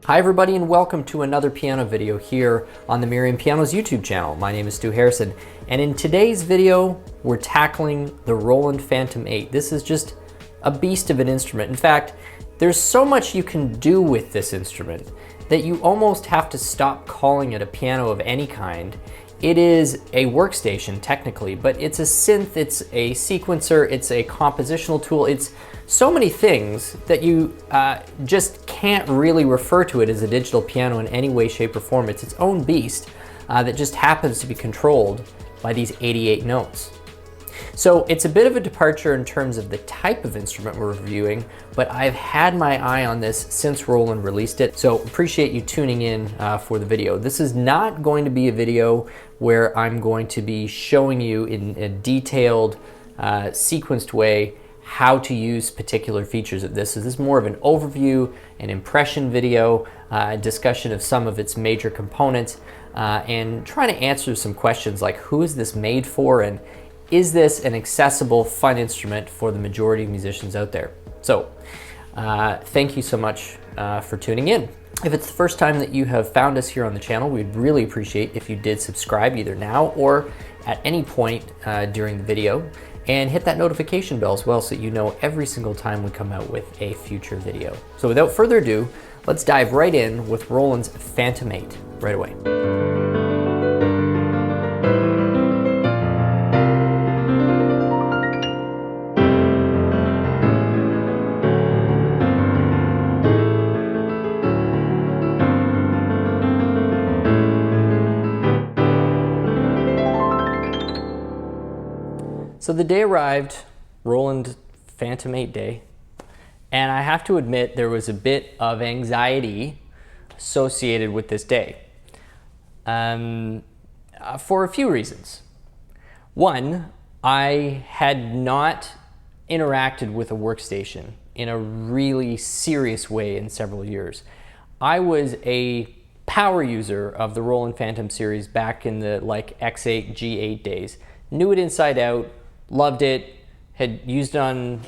Hi everybody and welcome to another piano video here on the Merriam Pianos YouTube channel. My name is Stu Harrison, and in today's video we're tackling the Roland FANTOM 8. This is just a beast of an instrument. In fact, there's so much you can do with this instrument that you almost have to stop calling it a piano of any kind. It is a workstation technically, but it's a synth, it's a sequencer, it's a compositional tool, it's so many things that you just can't really refer to it as a digital piano in any way, shape, or form. It's its own beast that just happens to be controlled by these 88 notes. So it's a bit of a departure in terms of the type of instrument we're reviewing, but I've had my eye on this since Roland released it, so appreciate you tuning in for the video. This is not going to be a video where I'm going to be showing you in a detailed, sequenced way how to use particular features of this. So this is more of an overview, an impression video, a discussion of some of its major components, and trying to answer some questions like who is this made for, and is this an accessible, fun instrument for the majority of musicians out there? So thank you so much for tuning in. If it's the first time that you have found us here on the channel, we'd really appreciate if you did subscribe either now or at any point during the video, and hit that notification bell as well so you know every single time we come out with a future video. So without further ado, let's dive right in with Roland's FANTOM 8 right away. So the day arrived, Roland FANTOM 8 day, and I have to admit there was a bit of anxiety associated with this day for a few reasons. One, I had not interacted with a workstation in a really serious way in several years. I was a power user of the Roland FANTOM series back in the X8, G8 days. Knew it inside out. Loved it, had used it on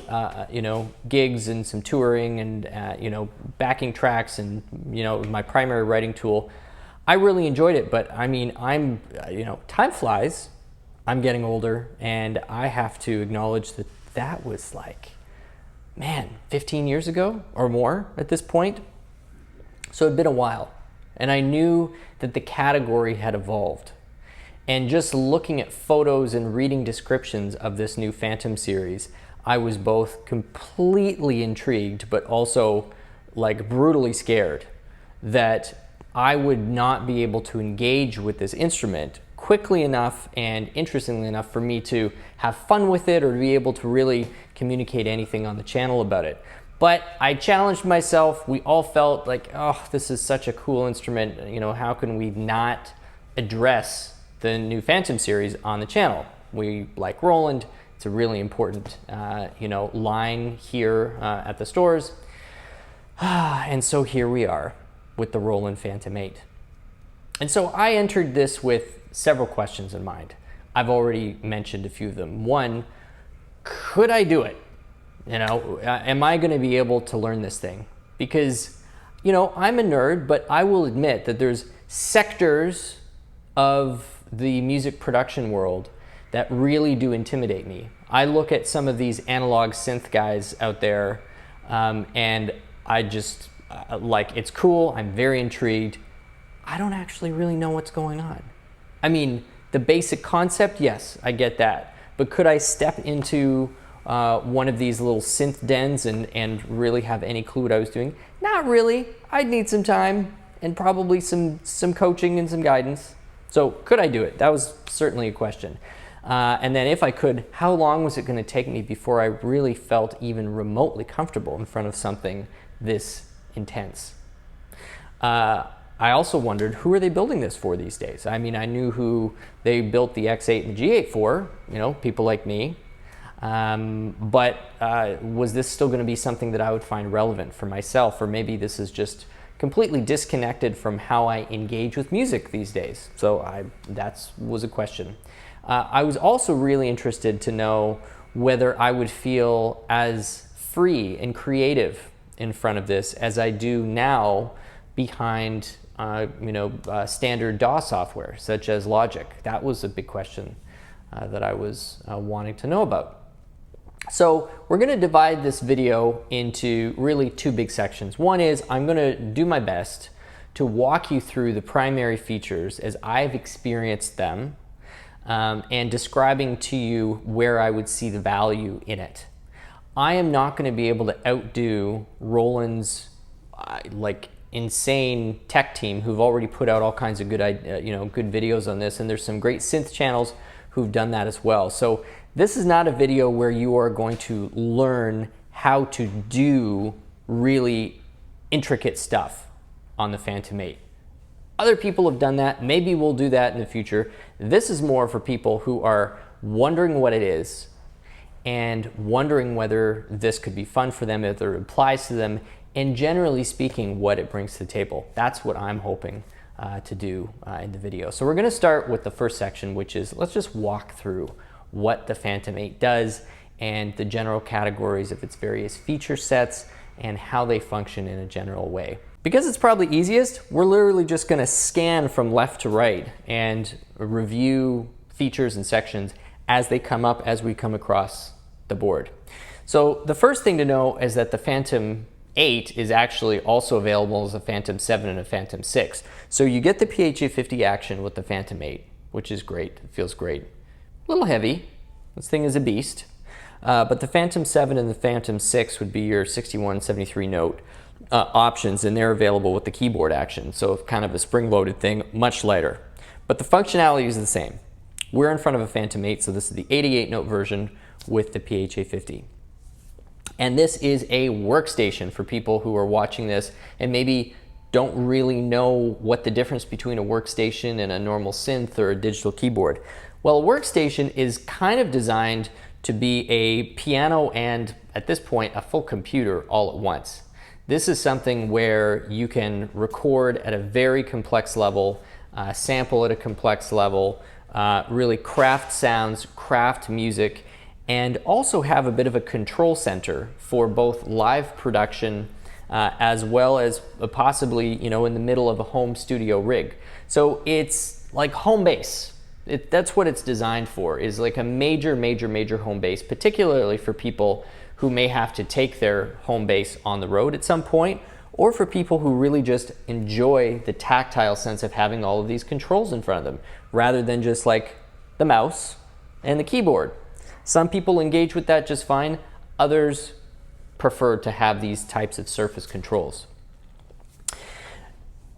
gigs and some touring and backing tracks and my primary writing tool. I really enjoyed it, but I mean, time flies. I'm getting older, and I have to acknowledge that that was 15 years ago or more at this point. So it'd been a while, and I knew that the category had evolved. And just looking at photos and reading descriptions of this new FANTOM series, I was both completely intrigued, but also brutally scared that I would not be able to engage with this instrument quickly enough and interestingly enough for me to have fun with it or to be able to really communicate anything on the channel about it. But I challenged myself. We all felt like, oh, this is such a cool instrument. How can we not address the new FANTOM series on the channel? We like Roland. It's a really important line here at the stores. And so here we are with the Roland FANTOM 8. And so I entered this with several questions in mind. I've already mentioned a few of them. One, could I do it? Am I going to be able to learn this thing? Because I'm a nerd, but I will admit that there's sectors of the music production world that really do intimidate me. I look at some of these analog synth guys out there and I just it's cool, I'm very intrigued. I don't actually really know what's going on. I mean, the basic concept, yes, I get that. But could I step into one of these little synth dens and really have any clue what I was doing? Not really. I'd need some time and probably some coaching and some guidance. So could I do it? That was certainly a question. And then if I could, how long was it going to take me before I really felt even remotely comfortable in front of something this intense? I also wondered, who are they building this for these days? I mean, I knew who they built the X8 and the G8 for, people like me. But was this still going to be something that I would find relevant for myself? Or maybe this is just completely disconnected from how I engage with music these days. So that was a question. I was also really interested to know whether I would feel as free and creative in front of this as I do now behind standard DAW software such as Logic? That was a big question that I was wanting to know about. So we're going to divide this video into really two big sections. One is I'm going to do my best to walk you through the primary features as I've experienced them, and describing to you where I would see the value in it. I am not going to be able to outdo Roland's like insane tech team, who've already put out all kinds of good good videos on this, and there's some great synth channels who've done that as well. So this is not a video where you are going to learn how to do really intricate stuff on the Phantom 8. Other people have done that. Maybe we'll do that in the future. This is more for people who are wondering what it is and wondering whether this could be fun for them, if it applies to them, and generally speaking, what it brings to the table. That's what I'm hoping to do in the video. So we're going to start with the first section, which is let's just walk through what the Phantom 8 does and the general categories of its various feature sets and how they function in a general way. Because it's probably easiest, we're literally just going to scan from left to right and review features and sections as they come up, as we come across the board. So the first thing to know is that the Phantom 8 is actually also available as a Phantom 7 and a Phantom 6. So you get the PHA-50 action with the Phantom 8, which is great. It feels great. A little heavy. This thing is a beast. But the Phantom 7 and the Phantom 6 would be your 61, 73 note options, and they're available with the keyboard action. So kind of a spring-loaded thing, much lighter. But the functionality is the same. We're in front of a Phantom 8, so this is the 88 note version with the PHA-50. And this is a workstation for people who are watching this and maybe don't really know what the difference between a workstation and a normal synth or a digital keyboard. Well, a workstation is kind of designed to be a piano and, at this point, a full computer all at once. This is something where you can record at a very complex level, sample at a complex level, really craft sounds, craft music, and also have a bit of a control center for both live production as well as possibly, in the middle of a home studio rig. So it's like home base. That's what it's designed for, is like a major home base, particularly for people who may have to take their home base on the road at some point, or for people who really just enjoy the tactile sense of having all of these controls in front of them, rather than just like the mouse and the keyboard. Some people engage with that just fine. Others prefer to have these types of surface controls.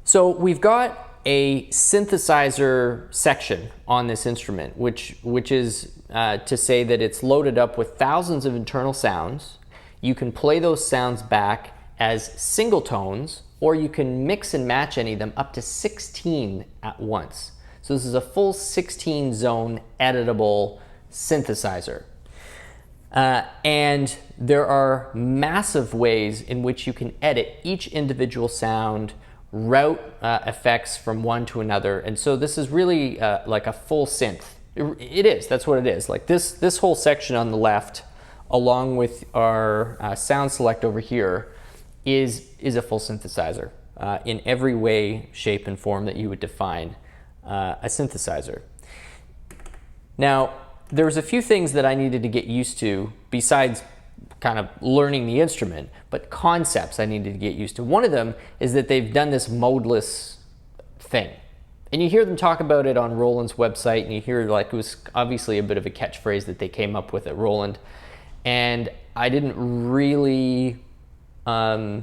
So we've got a synthesizer section on this instrument, which is to say that it's loaded up with thousands of internal sounds. You can play those sounds back as single tones, or you can mix and match any of them up to 16 at once. So this is a full 16 zone editable synthesizer. And there are massive ways in which you can edit each individual sound, route effects from one to another. And so this is really like a full synth. It is, that's what it is. Like this whole section on the left, along with our sound select over here, is a full synthesizer in every way, shape, and form that you would define a synthesizer. Now, there was a few things that I needed to get used to besides kind of learning the instrument, but concepts I needed to get used to. One of them is that they've done this modeless thing. And you hear them talk about it on Roland's website, and you hear like it was obviously a bit of a catchphrase that they came up with at Roland. And I didn't really, I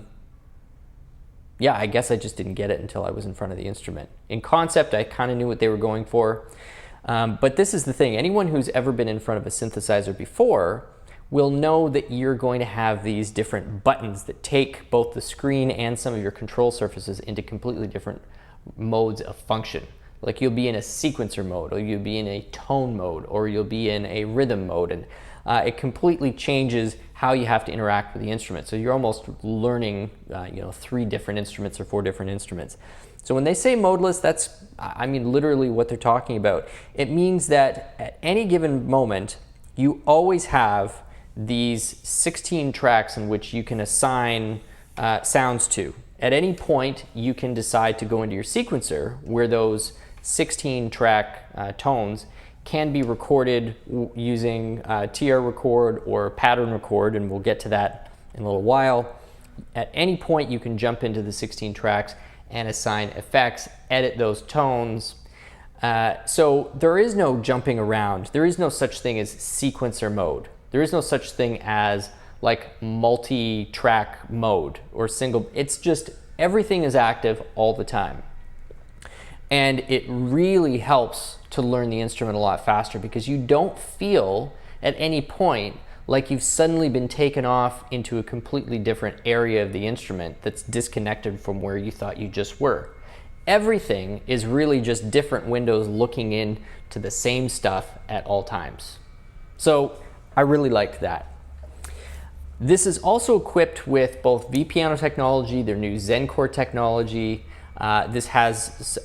guess I just didn't get it until I was in front of the instrument. In concept, I kind of knew what they were going for. But this is the thing, anyone who's ever been in front of a synthesizer before will know that you're going to have these different buttons that take both the screen and some of your control surfaces into completely different modes of function. Like you'll be in a sequencer mode, or you'll be in a tone mode, or you'll be in a rhythm mode, and it completely changes how you have to interact with the instrument. So you're almost learning 3 different instruments or 4 different instruments. So when they say modeless, that's, literally what they're talking about. It means that at any given moment, you always have these 16 tracks in which you can assign sounds to. At any point, you can decide to go into your sequencer where those 16 track tones can be recorded using TR record or pattern record, and we'll get to that in a little while. At any point, you can jump into the 16 tracks and assign effects, edit those tones. So there is no jumping around. There is no such thing as sequencer mode. There is no such thing as like multi-track mode or single. It's just everything is active all the time. And it really helps to learn the instrument a lot faster because you don't feel at any point like you've suddenly been taken off into a completely different area of the instrument that's disconnected from where you thought you just were. Everything is really just different windows looking into the same stuff at all times. So I really liked that. This is also equipped with both vPiano technology, their new zen-core technology. This has,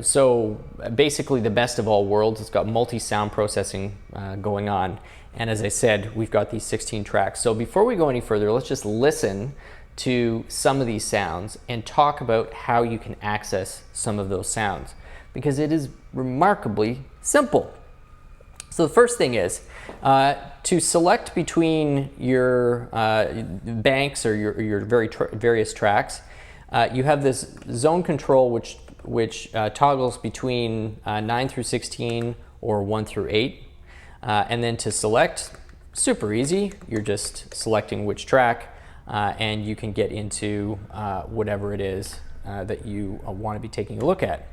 so basically the best of all worlds. It's got multi-sound processing going on. And as I said, we've got these 16 tracks. So before we go any further, let's just listen to some of these sounds and talk about how you can access some of those sounds, because it is remarkably simple. So the first thing is to select between your banks or your various tracks. You have this zone control which toggles between 9 through 16 or 1 through 8. And then to select, super easy. You're just selecting which track and you can get into whatever it is that you want to be taking a look at.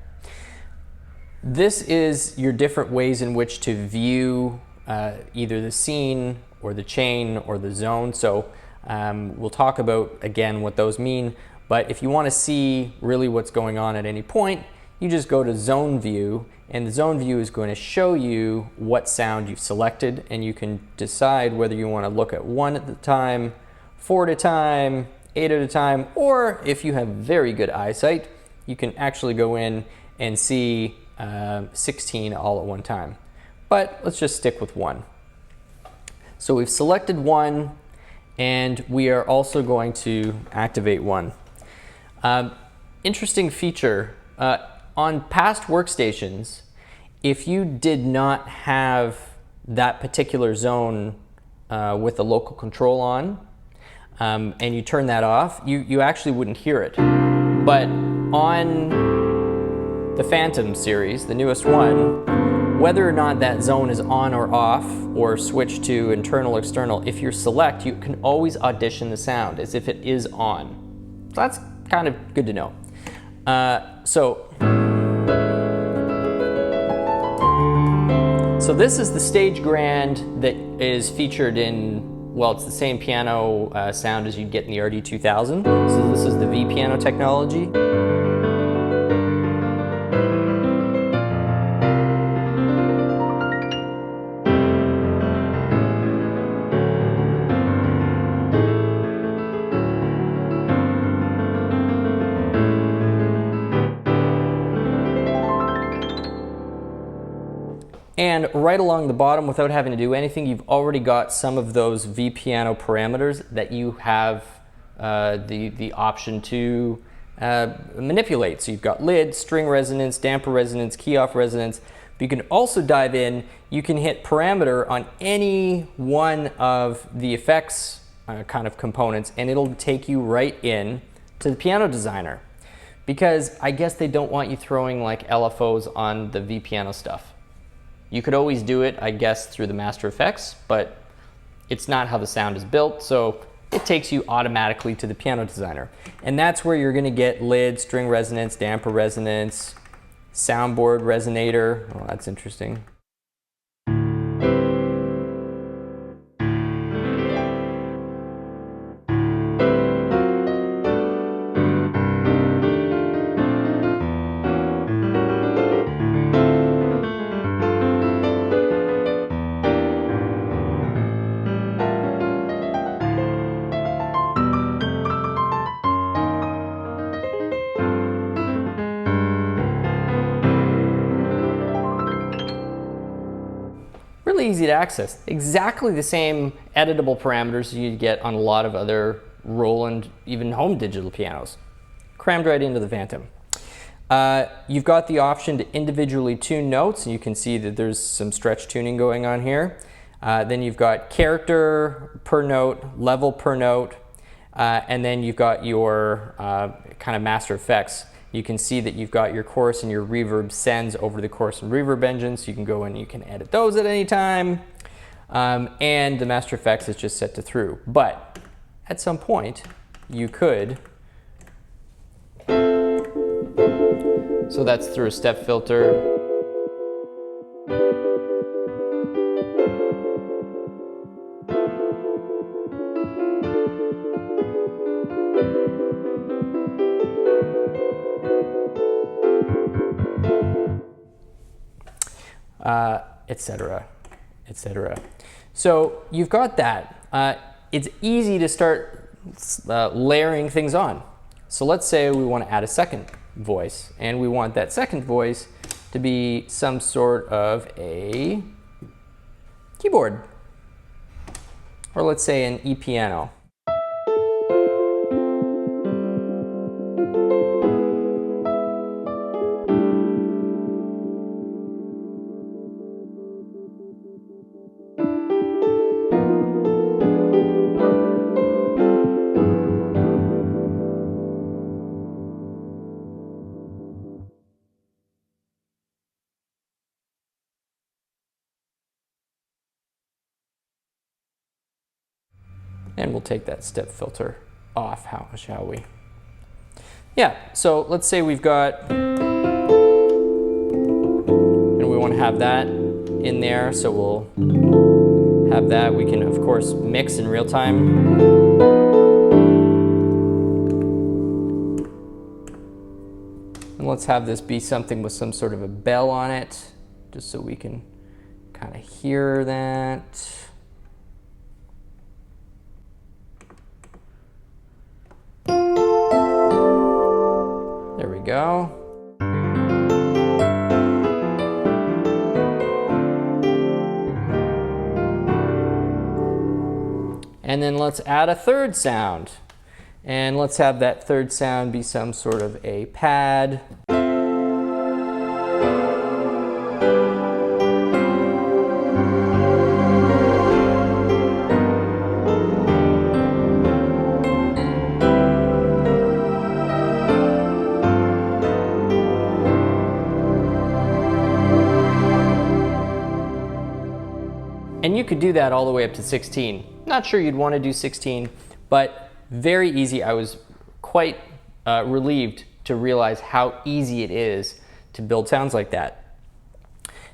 This is your different ways in which to view either the scene or the chain or the zone. So we'll talk about again what those mean. But if you want to see really what's going on at any point, you just go to zone view, and the zone view is going to show you what sound you've selected, and you can decide whether you want to look at 1 at a time, 4 at a time, 8 at a time, or if you have very good eyesight, you can actually go in and see 16 all at one time. But let's just stick with 1. So we've selected 1, and we are also going to activate 1. Interesting feature, on past workstations, if you did not have that particular zone with the local control on, and you turn that off, you actually wouldn't hear it. But on the Phantom series, the newest one, whether or not that zone is on or off or switched to internal, external, if you select, you can always audition the sound as if it is on. So that's kind of good to know. So this is the stage grand that is featured in, well, it's the same piano sound as you'd get in the RD2000. So this is the vPiano technology. And right along the bottom, without having to do anything, you've already got some of those vPiano parameters that you have the option to manipulate. So you've got lid, string resonance, damper resonance, key off resonance. But you can also dive in, you can hit parameter on any one of the effects kind of components, and it'll take you right in to the piano designer. Because I guess they don't want you throwing like LFOs on the vPiano stuff. You could always do it, I guess, through the master effects, but it's not how the sound is built, so it takes you automatically to the piano designer. And that's where you're gonna get lid, string resonance, damper resonance, soundboard resonator. Oh, that's interesting. Really easy to access. Exactly the same editable parameters you'd get on a lot of other Roland, even home digital pianos. Crammed right into the Phantom. You've got the option to individually tune notes, and you can see that there's some stretch tuning going on here. Then you've got character per note, level per note, and then you've got your kind of master effects. You can see that you've got your chorus and your reverb sends over the chorus and reverb engine, so you can go and you can edit those at any time. And the master effects is just set to through. But at some point, you could, so that's through a step filter. Etc., etc. So you've got that. It's easy to start layering things on. So let's say we want to add a second voice, and we want that second voice to be some sort of a keyboard, or let's say an E-piano. And we'll take that step filter off, shall we? Yeah, so let's say we've got, and we want to have that in there, so we'll have that. We can, of course, mix in real time. And let's have this be something with some sort of a bell on it, just so we can kind of hear that. There we go. And then let's add a third sound. And let's have that third sound be some sort of a pad. And you could do that all the way up to 16. Not sure you'd want to do 16, but very easy. I was quite relieved to realize how easy it is to build sounds like that.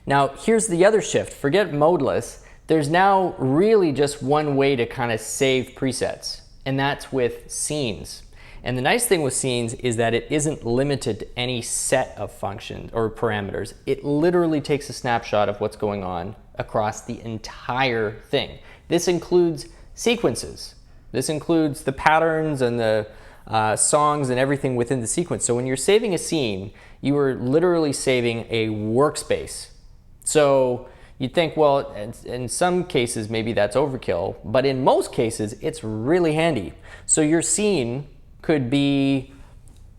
Now, here's the other shift. Forget Modeless. There's now really just one way to kind of save presets, and that's with scenes. And the nice thing with scenes is that it isn't limited to any set of functions or parameters. It literally takes a snapshot of what's going on across the entire thing. This includes sequences. This includes the patterns and the songs and everything within the sequence. So when you're saving a scene, you are literally saving a workspace. So you'd think, well, in some cases maybe that's overkill, but in most cases it's really handy. So your scene could be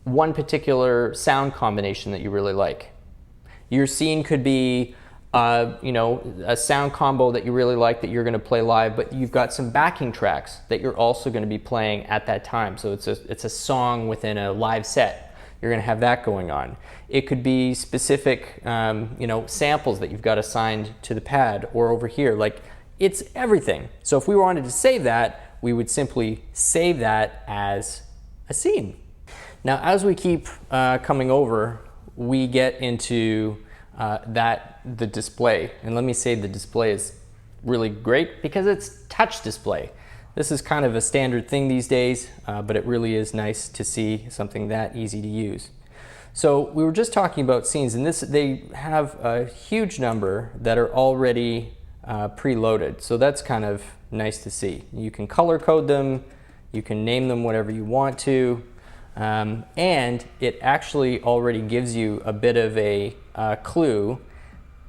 one particular sound combination that you really like. Your scene could be a sound combo that you really like that you're going to play live, but you've got some backing tracks that you're also going to be playing at that time. So it's a song within a live set. You're going to have that going on. It could be specific samples that you've got assigned to the pad or over here. Like, it's everything. So if we wanted to save that, we would simply save that as a scene. Now, as we keep coming over, we get into the display. And let me say the display is really great because it's touch display. This is kind of a standard thing these days, but it really is nice to see something that easy to use. So we were just talking about scenes, and they have a huge number that are already preloaded. So that's kind of nice to see. You can color code them, you can name them whatever you want to, and it actually already gives you a bit of a clue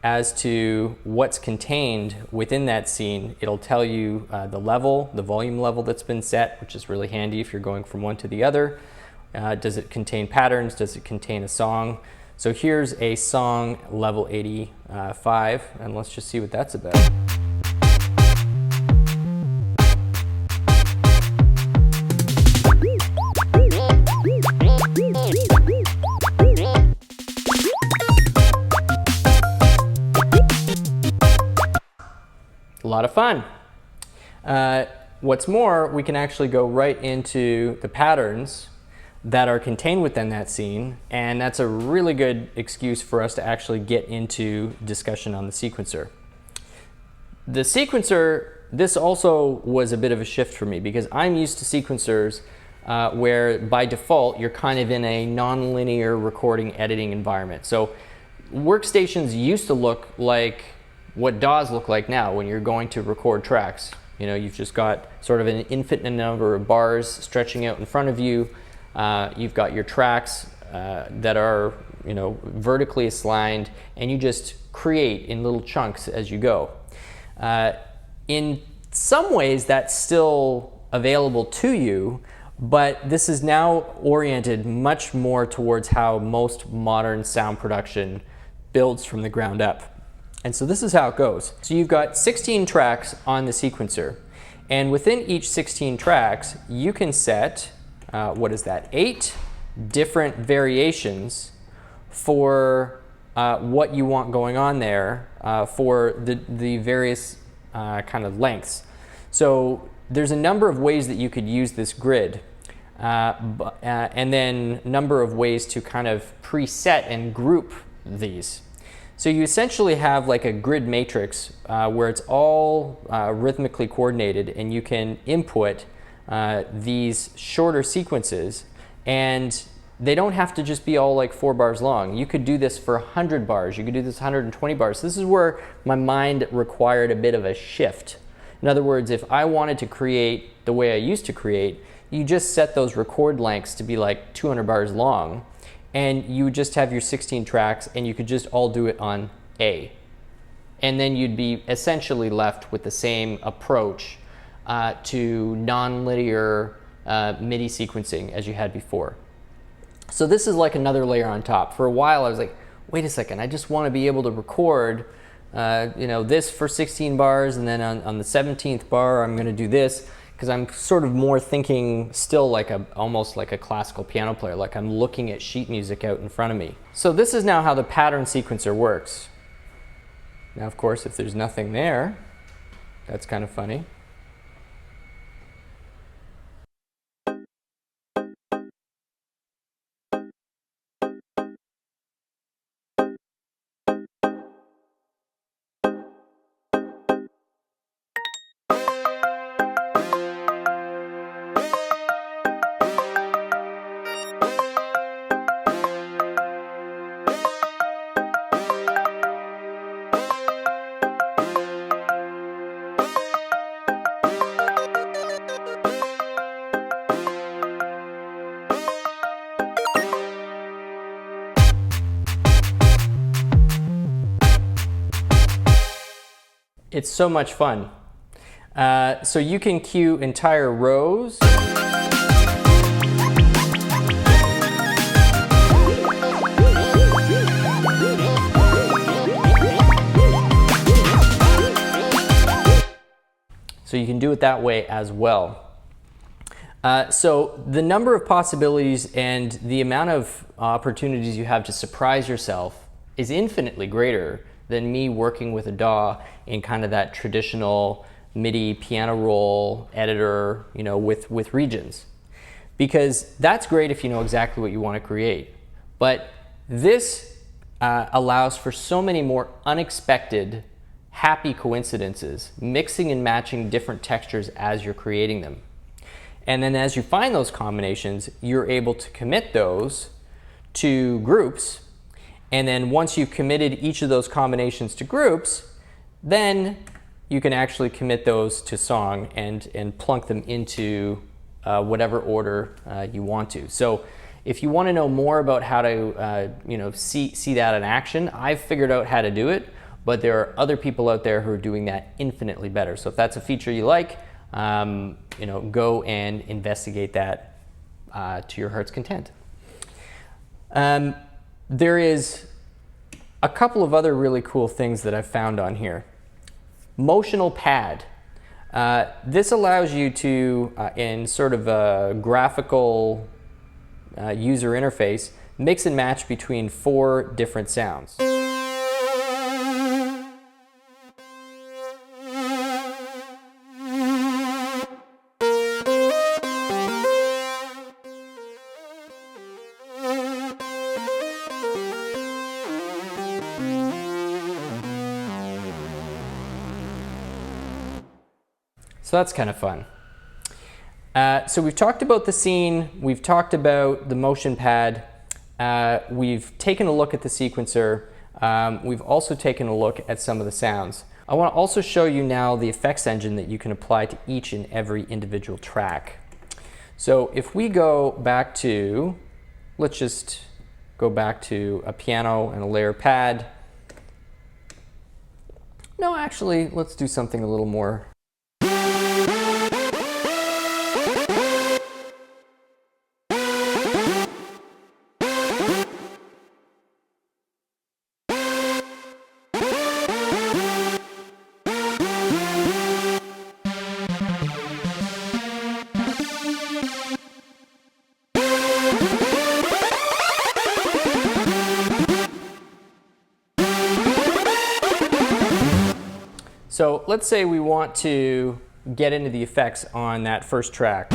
as to what's contained within that scene. It'll tell you the level, the volume level that's been set, which is really handy if you're going from one to the other. Does it contain patterns? Does it contain a song? So here's a song level 85, and let's just see what that's about. A lot of fun. What's more, we can actually go right into the patterns that are contained within that scene, and that's a really good excuse for us to actually get into discussion on the sequencer. The sequencer, this also was a bit of a shift for me because I'm used to sequencers where by default you're kind of in a non-linear recording editing environment. So workstations used to look like what DAWs look like now when you're going to record tracks. You know, you've just got sort of an infinite number of bars stretching out in front of you. You've got your tracks that are, you know, vertically aligned, and you just create in little chunks as you go. In some ways that's still available to you, but this is now oriented much more towards how most modern sound production builds from the ground up. And so this is how it goes. So you've got 16 tracks on the sequencer, and within each 16 tracks you can set what is that, 8 different variations for what you want going on there for the various kind of lengths. So there's a number of ways that you could use this grid, and then a number of ways to kind of preset and group these. So you essentially have like a grid matrix where it's all rhythmically coordinated, and you can input these shorter sequences, and they don't have to just be all like 4 bars long. You could do this for 100 bars, you could do this 120 bars. This is where my mind required a bit of a shift. In other words, if I wanted to create the way I used to create, you just set those record lengths to be like 200 bars long, and you would just have your 16 tracks, and you could just all do it on A. And then you'd be essentially left with the same approach to non-linear MIDI sequencing as you had before. So this is like another layer on top. For a while I was like, wait a second, I just want to be able to record you know, this for 16 bars, and then on the 17th bar I'm going to do this, because I'm sort of more thinking still like almost like a classical piano player, like I'm looking at sheet music out in front of me. So this is now how the pattern sequencer works. Now of course if there's nothing there, that's kind of funny. It's so much fun. So you can cue entire rows. So you can do it that way as well. So the number of possibilities and the amount of opportunities you have to surprise yourself is infinitely greater than me working with a DAW in kind of that traditional MIDI piano roll editor, you know, with regions. Because that's great if you know exactly what you want to create. But this allows for so many more unexpected, happy coincidences, mixing and matching different textures as you're creating them. And then as you find those combinations, you're able to commit those to groups. And then once you've committed each of those combinations to groups, then you can actually commit those to song and plunk them into whatever order you want to. So if you want to know more about how to you know, see that in action, I've figured out how to do it, but there are other people out there who are doing that infinitely better. So if that's a feature you like, you know, go and investigate that to your heart's content. There is a couple of other really cool things that I've found on here. Motional pad. This allows you to, in sort of a graphical user interface, mix and match between 4 different sounds. So that's kind of fun. So we've talked about the scene, we've talked about the motion pad, we've taken a look at the sequencer, we've also taken a look at some of the sounds. I want to also show you now the effects engine that you can apply to each and every individual track. So if we go back to, let's just go back to a piano and a layer pad. No, actually, let's do something a little more. So let's say we want to get into the effects on that first track.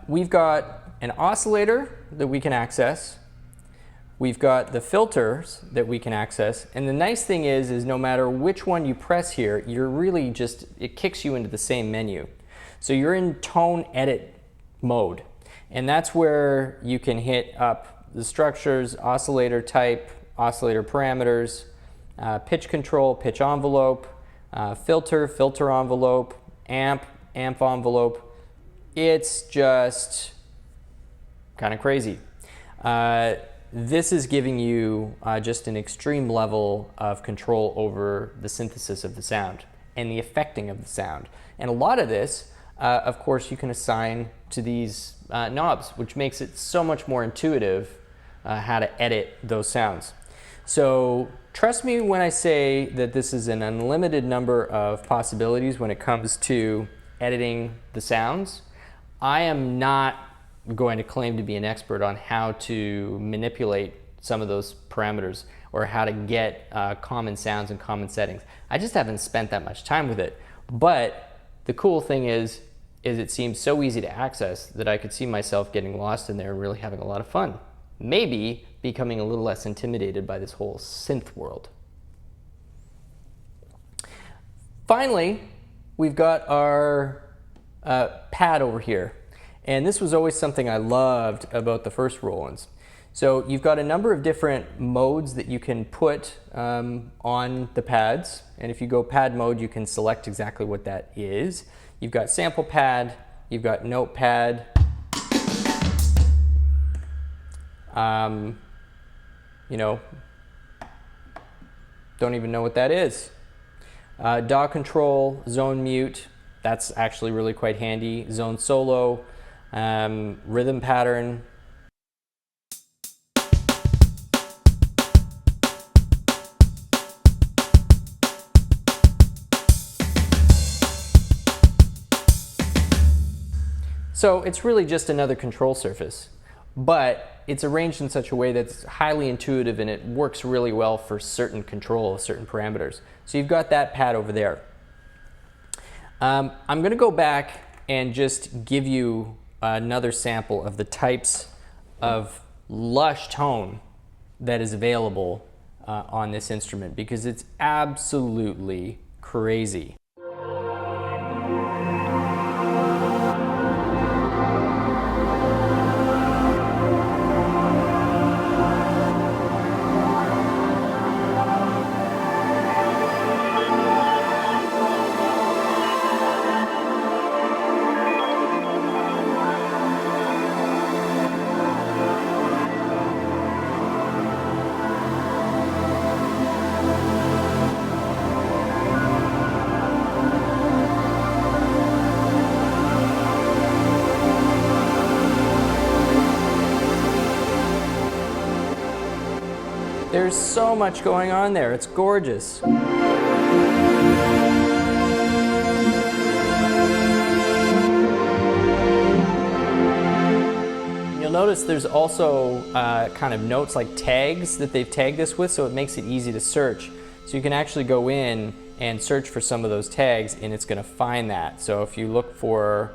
We've got an oscillator that we can access. We've got the filters that we can access. And the nice thing is no matter which one you press here, you're really just, it kicks you into the same menu. So you're in tone edit mode. And that's where you can hit up the structures, oscillator type, oscillator parameters, pitch control, pitch envelope, filter, filter envelope, amp, amp envelope. It's just kind of crazy. This is giving you just an extreme level of control over the synthesis of the sound and the affecting of the sound. And a lot of this, of course, you can assign to these knobs, which makes it so much more intuitive how to edit those sounds. So trust me when I say that this is an unlimited number of possibilities when it comes to editing the sounds. I am not going to claim to be an expert on how to manipulate some of those parameters or how to get common sounds and common settings. I just haven't spent that much time with it. But the cool thing is it seems so easy to access that I could see myself getting lost in there and really having a lot of fun. Maybe becoming a little less intimidated by this whole synth world. Finally, we've got our pad over here. And this was always something I loved about the first Rolands. So you've got a number of different modes that you can put on the pads. And if you go pad mode, you can select exactly what that is. You've got sample pad, you've got note pad. You know, don't even know what that is. DAW control, zone mute, that's actually really quite handy. Zone solo, rhythm pattern. So it's really just another control surface, but it's arranged in such a way that's highly intuitive and it works really well for certain control, certain parameters. So you've got that pad over there. I'm going to go back and just give you another sample of the types of lush tone that is available on this instrument because it's absolutely crazy. There's so much going on there. It's gorgeous. You'll notice there's also kind of notes like tags that they've tagged this with, so it makes it easy to search. So you can actually go in and search for some of those tags and it's going to find that. So if you look for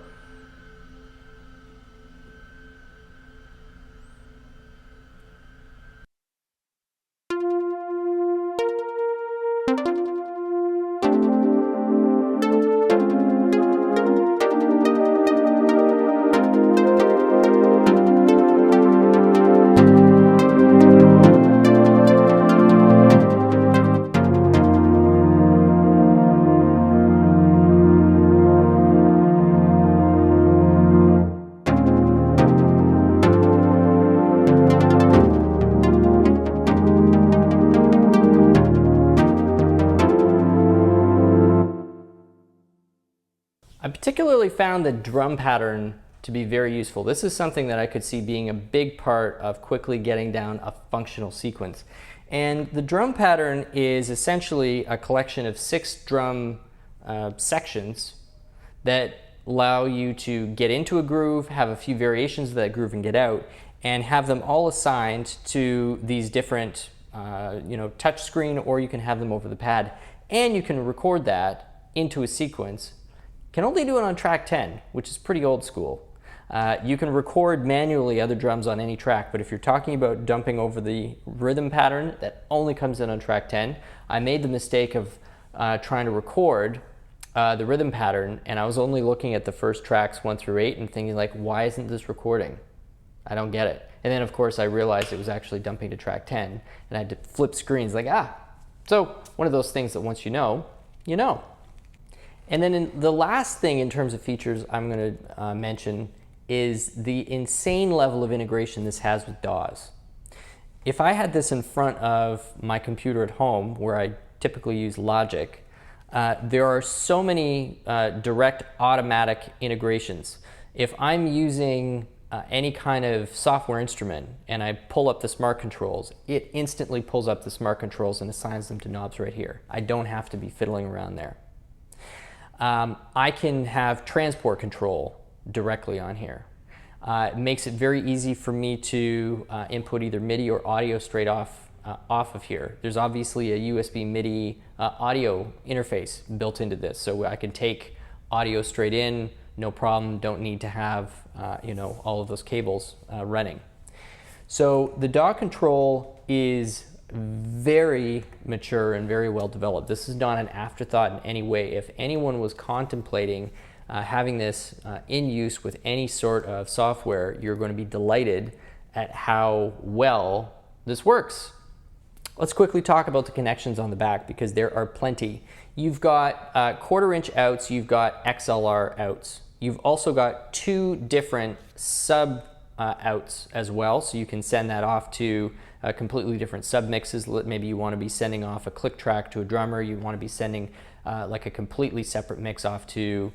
I particularly found the drum pattern to be very useful. This is something that I could see being a big part of quickly getting down a functional sequence. And the drum pattern is essentially a collection of 6 drum sections that allow you to get into a groove, have a few variations of that groove and get out, and have them all assigned to these different touch screen, or you can have them over the pad. And you can record that into a sequence. Can only do it on track 10, which is pretty old school. You can record manually other drums on any track, but if you're talking about dumping over the rhythm pattern, that only comes in on track 10. I made the mistake of trying to record the rhythm pattern, and I was only looking at the first tracks 1 through 8 and thinking like, why isn't this recording? I don't get it. And then of course I realized it was actually dumping to track 10, and I had to flip screens like, So one of those things that once you know, you know. And then the last thing in terms of features I'm going to mention is the insane level of integration this has with DAWs. If I had this in front of my computer at home, where I typically use Logic, there are so many direct automatic integrations. If I'm using any kind of software instrument and I pull up the smart controls, it instantly pulls up the smart controls and assigns them to knobs right here. I don't have to be fiddling around there. I can have transport control directly on here. It makes it very easy for me to input either MIDI or audio straight off of here. There's obviously a USB MIDI audio interface built into this, so I can take audio straight in, no problem, don't need to have all of those cables running. So the DAW control is very mature and very well developed. This is not an afterthought in any way. If anyone was contemplating having this in use with any sort of software, you're going to be delighted at how well this works. Let's quickly talk about the connections on the back, because there are plenty. You've got 1/4-inch outs, you've got XLR outs. You've also got 2 different sub outs as well, so you can send that off to completely different sub mixes. Maybe you want to be sending off a click track to a drummer, you want to be sending like a completely separate mix off to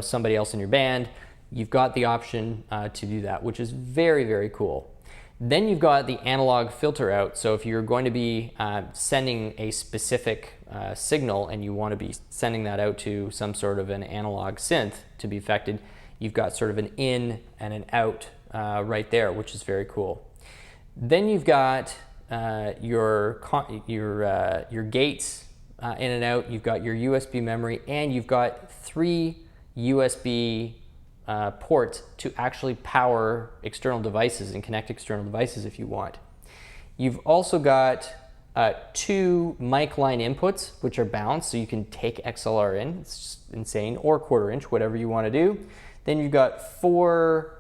somebody else in your band. You've got the option to do that, which is very, very cool. Then you've got the analog filter out, so if you're going to be sending a specific signal and you want to be sending that out to some sort of an analog synth to be affected, you've got sort of an in and an out right there, which is very cool. Then you've got your gates in and out, you've got your USB memory, and you've got 3 USB ports to actually power external devices and connect external devices if you want. You've also got 2 mic line inputs, which are balanced, so you can take XLR in, it's just insane, or 1/4-inch, whatever you want to do. Then you've got 4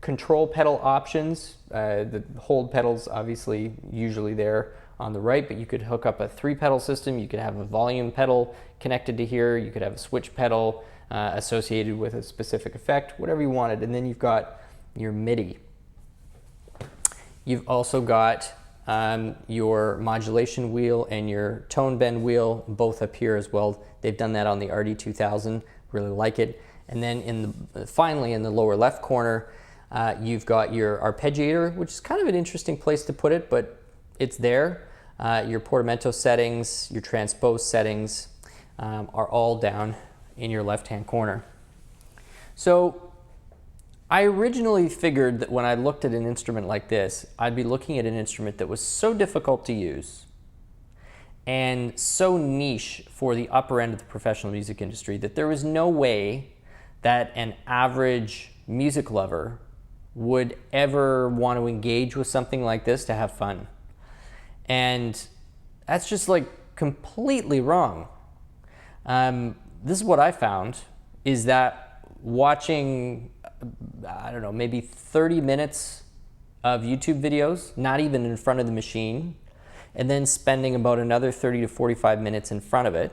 control pedal options. The hold pedals obviously usually there on the right, but you could hook up a 3-pedal system. You could have a volume pedal connected to here. You could have a switch pedal associated with a specific effect, whatever you wanted. And then you've got your MIDI. You've also got your modulation wheel and your tone bend wheel, both up here as well. They've done that on the RD2000, really like it. And then finally in the lower left corner, you've got your arpeggiator, which is kind of an interesting place to put it, but it's there. Your portamento settings, your transpose settings are all down in your left-hand corner. So I originally figured that when I looked at an instrument like this, I'd be looking at an instrument that was so difficult to use and so niche for the upper end of the professional music industry that there was no way that an average music lover would ever want to engage with something like this to have fun. And that's just like completely wrong. This is what I found, is that watching, I don't know, maybe 30 minutes of YouTube videos, not even in front of the machine, and then spending about another 30 to 45 minutes in front of it,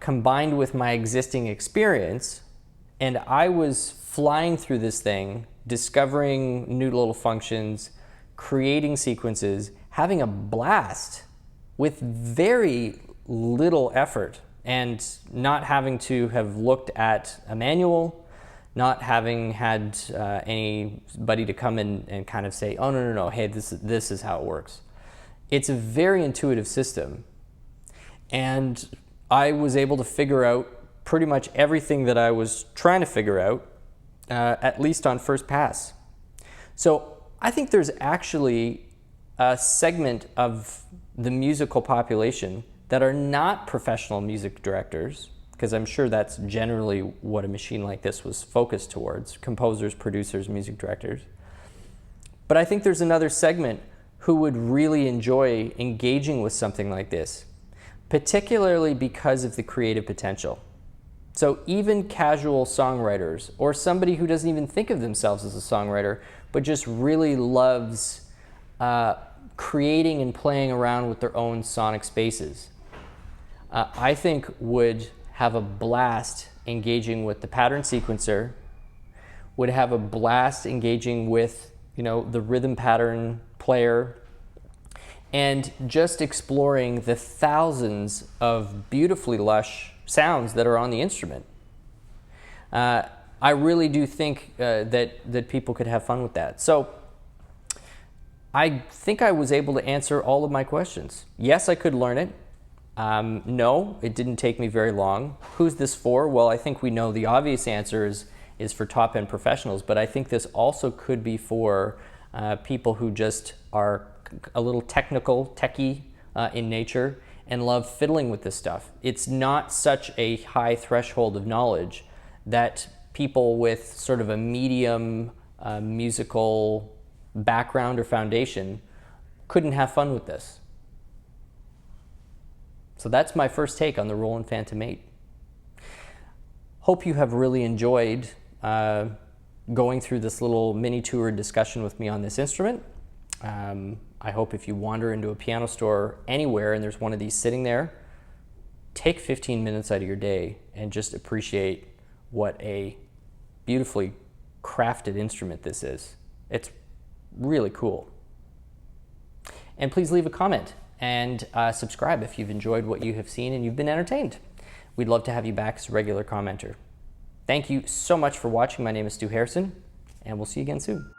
combined with my existing experience, and I was flying through this thing, discovering new little functions, creating sequences, having a blast with very little effort, and not having to have looked at a manual, not having had anybody to come in and kind of say, oh, no, hey, this is how it works. It's a very intuitive system. And I was able to figure out pretty much everything that I was trying to figure out, at least on first pass. So I think there's actually a segment of the musical population that are not professional music directors, because I'm sure that's generally what a machine like this was focused towards, composers, producers, music directors. But I think there's another segment who would really enjoy engaging with something like this, particularly because of the creative potential. So even casual songwriters, or somebody who doesn't even think of themselves as a songwriter, but just really loves creating and playing around with their own sonic spaces, I think would have a blast engaging with the pattern sequencer, would have a blast engaging with, the rhythm pattern player, and just exploring the thousands of beautifully lush sounds that are on the instrument. I really do think that people could have fun with that. So I think I was able to answer all of my questions. Yes, I could learn it. No, it didn't take me very long. Who's this for? Well, I think we know the obvious answer is for top-end professionals, but I think this also could be for people who just are a little techie in nature and love fiddling with this stuff. It's not such a high threshold of knowledge that people with sort of a medium musical background or foundation couldn't have fun with this. So that's my first take on the Roland FANTOM 8. Hope you have really enjoyed going through this little mini tour discussion with me on this instrument. I hope if you wander into a piano store anywhere and there's one of these sitting there, take 15 minutes out of your day and just appreciate what a beautifully crafted instrument this is. It's really cool. And please leave a comment and subscribe if you've enjoyed what you have seen and you've been entertained. We'd love to have you back as a regular commenter. Thank you so much for watching. My name is Stu Harrison, and we'll see you again soon.